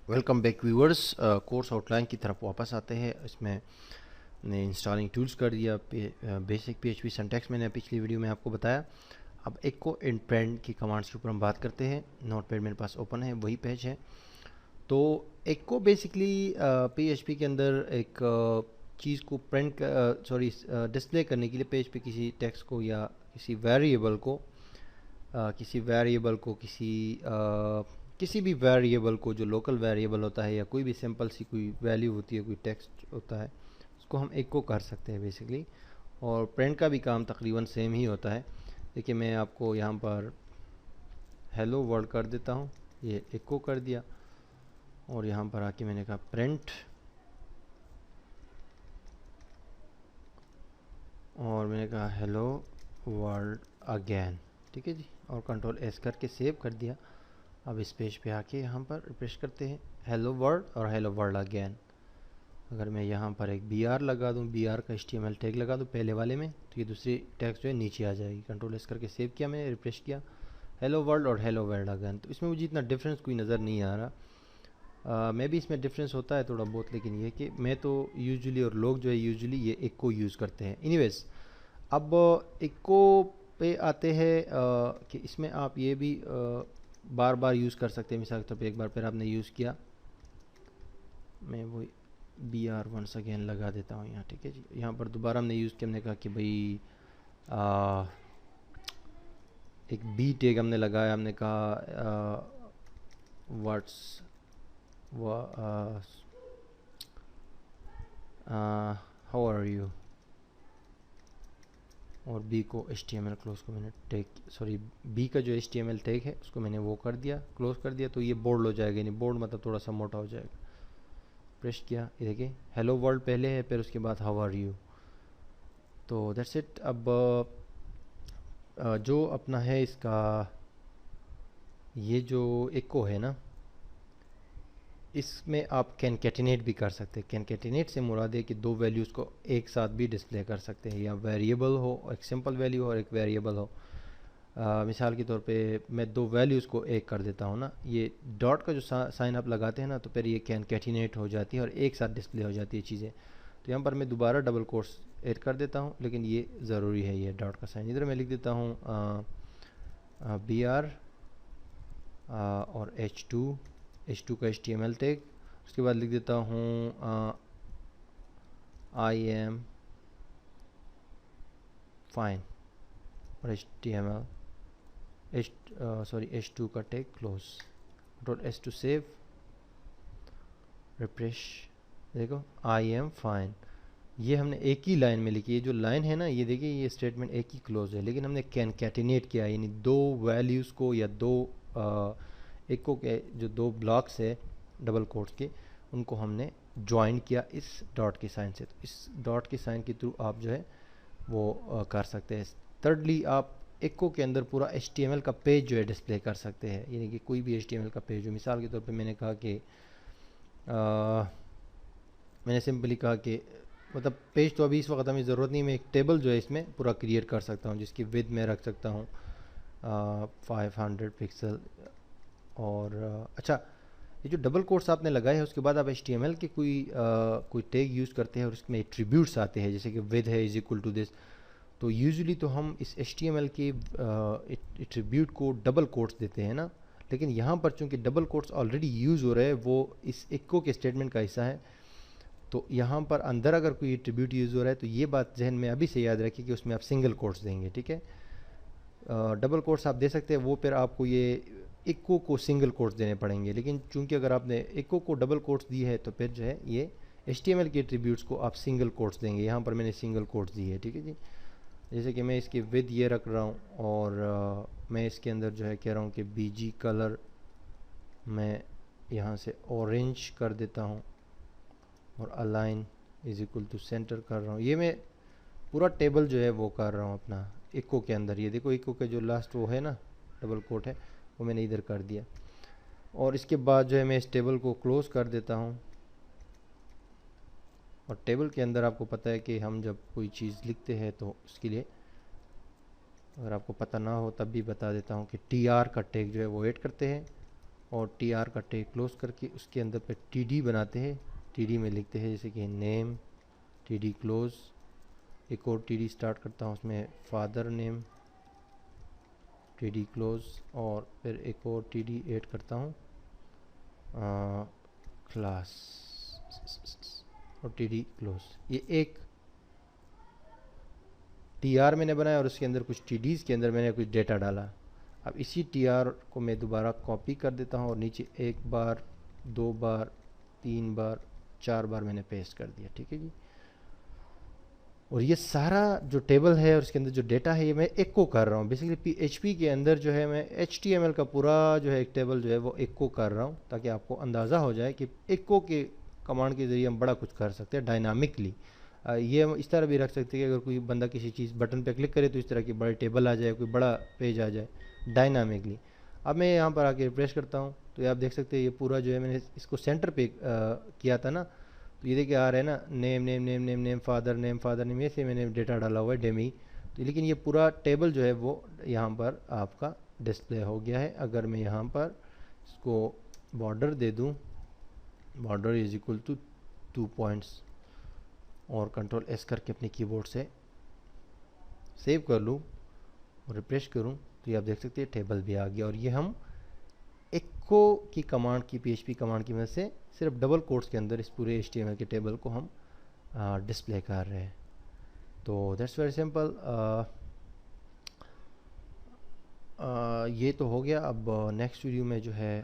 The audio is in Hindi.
Welcome back viewers. Course outline की तरफ वापस आते हैं। इसमें ने इंस्टॉलिंग टूल्स कर दिया, बेसिक पीएचपी सिंटैक्स मैंने पिछली वीडियो में आपको बताया। अब एक को इंडेंट की कमांड्स के ऊपर हम बात करते हैं। नोटपैड मेरे पास ओपन है, वही पेज है। तो एक को बेसिकली पीएचपी के अंदर एक चीज़ को प्रिंट डिस्प्ले करने के लिए पेज पे किसी टेक्स्ट को या किसी वेरिएबल को किसी भी वेरिएबल को जो लोकल वेरिएबल होता है या कोई भी सिंपल सी कोई वैल्यू होती है, कोई टेक्स्ट होता है, उसको हम एक को कर सकते हैं बेसिकली। और प्रिंट का भी काम तकरीबन सेम ही होता है। देखिए मैं आपको यहाँ पर हेलो वर्ल्ड कर देता हूँ, ये एक को कर दिया। और यहाँ पर आके मैंने कहा प्रिंट, और मैंने कहा हेलो वर्ल्ड अगेन। ठीक है जी, और कंट्रोल एस करके सेव कर दिया। अब इस पेज पे आके यहाँ पर रिफ्रेश करते हैं, हेलो वर्ल्ड और हेलो वर्ल्ड अगेन। अगर मैं यहाँ पर एक बी आर लगा दूँ, बी आर का HTML टैग लगा दूँ पहले वाले में, तो ये दूसरी टैग्स जो है नीचे आ जाएगी। कंट्रोल एस करके सेव किया मैंने, रिफ्रेश किया, हेलो वर्ल्ड और हेलो वर्ल्ड अगेन। तो इसमें मुझे इतना डिफरेंस कोई नज़र नहीं आ रहा। मे भी इसमें डिफरेंस होता है थोड़ा बहुत, लेकिन ये कि मैं तो यूजुअली और लोग जो है यूजुअली ये एक को यूज़ करते हैं। एनीवेज, अब इको पे आते हैं कि इसमें आप ये भी बार बार यूज़ कर सकते हैं। मिसाल के तौर पे एक बार फिर आपने यूज़ किया, मैं वो बी आर वंस अगेन लगा देता हूँ यहाँ। ठीक है जी, यहाँ पर दोबारा हमने यूज़ किया, हमने कहा कि भाई एक बी टैग हमने लगाया, हमने कहा व्हाट्स हाउ आर यू, और बी को HTML क्लोज को मैंने टैग बी का जो HTML टैग है उसको मैंने वो कर दिया, क्लोज कर दिया। तो ये बोल्ड हो जाएगा, यानी बोल्ड मतलब थोड़ा सा मोटा हो जाएगा। प्रेस किया, ये देखिए हेलो वर्ल्ड पहले है, फिर उसके बाद हाउ आर यू। तो दैट्स इट। अब जो अपना है इसका ये जो इको है ना, इसमें आप कैनकेटिनेट भी कर सकते हैं। कैनकेटिनेट से मुराद है कि दो वैल्यूज़ को एक साथ भी डिस्प्ले कर सकते हैं, या वेरिएबल हो, एक सिंपल वैल्यू हो और एक वेरिएबल हो। मिसाल के तौर पे मैं दो वैल्यूज़ को एक कर देता हूँ ना, ये डॉट का जो साइन आप लगाते हैं ना, तो फिर ये कैनकेटिनेट हो जाती है और एक साथ डिस्प्ले हो जाती है चीज़ें। तो यहाँ पर मैं दोबारा डबल कोट्स ऐड कर देता हूँ, लेकिन ये ज़रूरी है, ये डॉट का साइन। इधर मैं लिख देता हूँ बी आर और H2 का HTML टैग। उसके बाद लिख देता हूँ आई एम फाइन और H2 का tag close. Control S to save, refresh. देखो आई एम फाइन, ये हमने एक ही लाइन में लिखी। ये जो लाइन है ना, ये देखिए ये स्टेटमेंट एक ही क्लोज है, लेकिन हमने कैनकेटिनेट किया, यानी दो वैल्यूज़ को या दो इको के जो दो ब्लॉक्स है डबल कोट्स के, उनको हमने ज्वाइन किया इस डॉट के साइन से। तो इस डॉट के साइन के थ्रू आप जो है वो कर सकते हैं। थर्डली, आप इको के अंदर पूरा HTML का पेज जो है डिस्प्ले कर सकते हैं, यानी कि कोई भी HTML का पेज हो। मिसाल के तौर पे मैंने कहा कि मैंने सिंपली कहा कि मतलब पेज तो अभी इस वक्त हमें ज़रूरत नहीं, मैं एक टेबल जो है इसमें पूरा क्रिएट कर सकता हूँ, जिसकी विड्थ में रख सकता हूँ 500 पिक्सल। और अच्छा, ये जो डबल कोट्स आपने लगाए हैं, उसके बाद आप HTML के कोई टैग यूज़ करते हैं और उसमें एट्रीब्यूट्स आते हैं, जैसे कि विद है इज इक्वल टू दिस। तो यूजुअली तो हम इस HTML के एट्रीब्यूट को डबल कोट्स देते हैं ना, लेकिन यहाँ पर चूंकि डबल कोट्स ऑलरेडी यूज़ हो रहे हैं, वो इस इको के स्टेटमेंट का हिस्सा है। तो यहाँ पर अंदर अगर कोई एट्रीब्यूट यूज़ हो रहा है, तो ये बात जहन में अभी से याद रखिए कि उसमें आप सिंगल कोट्स देंगे। ठीक है, डबल कोट्स आप दे सकते हैं, वो फिर आपको ये इको को सिंगल कोट्स देने पड़ेंगे। लेकिन चूंकि अगर आपने इको को डबल कोट्स दी है, तो फिर जो है ये HTML के एट्रीब्यूट्स को आप सिंगल कोट्स देंगे। यहाँ पर मैंने सिंगल कोट्स दी है। ठीक है जी, जैसे कि मैं इसकी विद ये रख रहा हूँ, और मैं इसके अंदर जो है कह रहा हूँ कि BG कलर मैं यहाँ से ऑरेंज कर देता हूँ, और align is equal to centre कर रहा हूँ। ये मैं पूरा टेबल जो है वो कर रहा हूँ अपना इको के अंदर। ये देखो इको के जो लास्ट वो है ना डबल कोट है, वो मैंने इधर कर दिया। और इसके बाद जो है मैं इस टेबल को क्लोज कर देता हूँ। और टेबल के अंदर आपको पता है कि हम जब कोई चीज़ लिखते हैं, तो उसके लिए अगर आपको पता ना हो तब भी बता देता हूँ कि TR का टैग जो है वो ऐड करते हैं। और टी आर का टैग क्लोज करके उसके अंदर पे टी डी बनाते हैं। टी डी में लिखते हैं जैसे कि नेम, टी डी क्लोज, एक और टी डी स्टार्ट करता हूँ उसमें father name, T D close, और फिर एक और टी डी ऐड करता हूँ क्लास और टी डी क्लोज। ये एक टी आर मैंने बनाया और उसके अंदर कुछ टी डीज़ के अंदर मैंने कुछ डेटा डाला। अब इसी टी आर को मैं दोबारा कॉपी कर देता हूँ और नीचे एक बार, दो बार, तीन बार, चार बार मैंने पेस्ट कर दिया। ठीक है जी। और ये सारा जो टेबल है और उसके अंदर जो डेटा है ये मैं एको कर रहा हूँ। बेसिकली पीएचपी के अंदर जो है मैं एचटीएमएल का पूरा जो है एक टेबल जो है वो एको कर रहा हूँ, ताकि आपको अंदाज़ा हो जाए कि एको के कमांड के ज़रिए हम बड़ा कुछ कर सकते हैं डायनामिकली। ये हम इस तरह भी रख सकते हैं कि अगर कोई बंदा किसी चीज़ बटन पे क्लिक करे तो इस तरह की बड़े टेबल आ जाए, कोई बड़ा पेज आ जाए डायनामिकली। अब मैं यहाँ पर आके रिफ्रेश करता हूँ तो ये आप देख सकते हैं ये पूरा जो है मैंने इसको सेंटर पे किया था ना, तो ये देखिए आ रहा है ना, name name name name name father name, ये से मैंने डेटा डाला हुआ है डेमी। तो लेकिन ये पूरा टेबल जो है वो यहाँ पर आपका डिस्प्ले हो गया है। अगर मैं यहाँ पर इसको बॉर्डर दे दूँ, border is equal to 2 points, और कंट्रोल एस करके अपने कीबोर्ड से सेव कर लूँ और रिफ्रेश करूँ तो ये आप देख सकते हैं टेबल भी आ गया। और ये हम एको की कमांड की, पीएचपी कमांड की मदद से सिर्फ डबल कोट्स के अंदर इस पूरे एचटीएमएल के टेबल को हम डिस्प्ले कर रहे हैं। तो दैट्स वेरी सिंपल। ये तो हो गया। अब नेक्स्ट वीडियो में जो है